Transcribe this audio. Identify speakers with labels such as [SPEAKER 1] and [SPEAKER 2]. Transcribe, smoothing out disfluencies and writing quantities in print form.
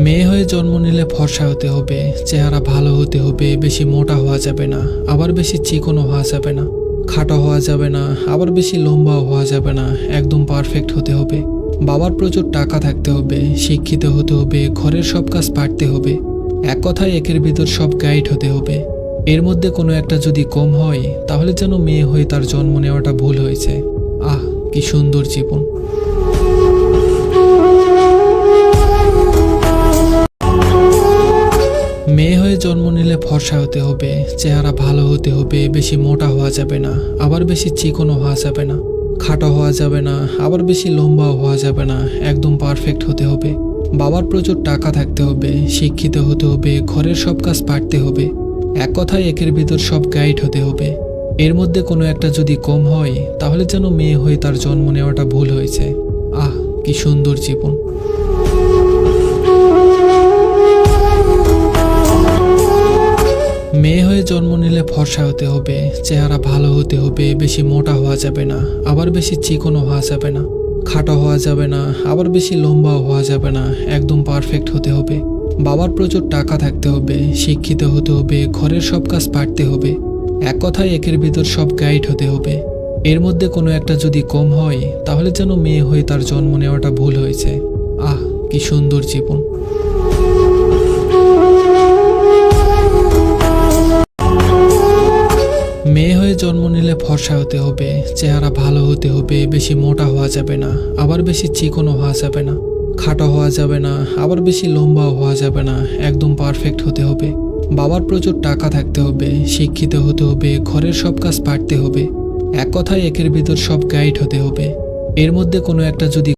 [SPEAKER 1] মেয়ে হয়ে জন্ম নিলে ফর্সা হতে হবে, চেহারা ভালো হতে হবে, বেশি মোটা হওয়া যাবে না, আবার বেশি চিকনও হওয়া যাবে না, খাটো হওয়া যাবে না, আবার বেশি লম্বাও হওয়া যাবে না, একদম পারফেক্ট হতে হবে। বাবার প্রচুর টাকা থাকতে হবে, শিক্ষিত হতে হবে, ঘরের সব কাজ পারতে হবে। এক কথায় একের ভিতর সব গাইড হতে হবে। এর মধ্যে কোনো একটা যদি কম হয় তাহলে যেন মেয়ে হয়ে তার জন্ম নেওয়াটা ভুল হয়েছে। আহ, কি সুন্দর জীবন। মেয়ে হয়ে জন্ম নিলে ফর্সা হতে হবে, চেহারা ভালো হতে হবে, বেশি মোটা হওয়া যাবে না, আবার বেশি চিকনও হওয়া যাবে না, খাটো হওয়া যাবে না, আবার বেশি লম্বাও হওয়া যাবে না, একদম পারফেক্ট হতে হবে। বাবার প্রচুর টাকা থাকতে হবে, শিক্ষিত হতে হবে, ঘরের সব কাজ পারতে হবে। এক কথায় একের ভিতর সব গাইড হতে হবে। এর মধ্যে কোনো একটা যদি কম হয় তাহলে যেন মেয়ে হয়ে তার জন্ম নেওয়াটা ভুল হয়েছে। আহ, কি সুন্দর জীবন। মেয়ে হয়ে জন্ম নিলে ফর্সা হতে হবে, চেহারা ভালো হতে হবে, বেশি মোটা হওয়া যাবে না, আবার বেশি চিকনও হওয়া যাবে না, খাটো হওয়া যাবে না, আবার বেশি লম্বাও হওয়া যাবে না, একদম পারফেক্ট হতে হবে। বাবার প্রচুর টাকা থাকতে হবে, শিক্ষিত হতে হবে, ঘরের সব কাজ পারতে হবে। এক কথায় একের ভিতর সব গাইড হতে হবে। এর মধ্যে কোনো একটা যদি কম হয় তাহলে যেন মেয়ে হয়ে তার জন্ম নেওয়াটা ভুল হয়েছে। আহ, কি সুন্দর জীবন। মেয়ে হয়ে জন্ম নিলে ফর্সা হতে হবে, চেহারা ভালো হতে হবে, বেশি মোটা হওয়া যাবে না, আবার বেশি চিকনও হওয়া যাবে না, খাটো হওয়া যাবে না, আবার বেশি লম্বাও হওয়া যাবে না, একদম পারফেক্ট হতে হবে। বাবার প্রচুর টাকা থাকতে হবে, শিক্ষিত হতে হবে, ঘরের সব কাজ পারতে হবে। এক কথায় একের ভিতর সব গাইড হতে হবে। এর মধ্যে কোনো একটা যদি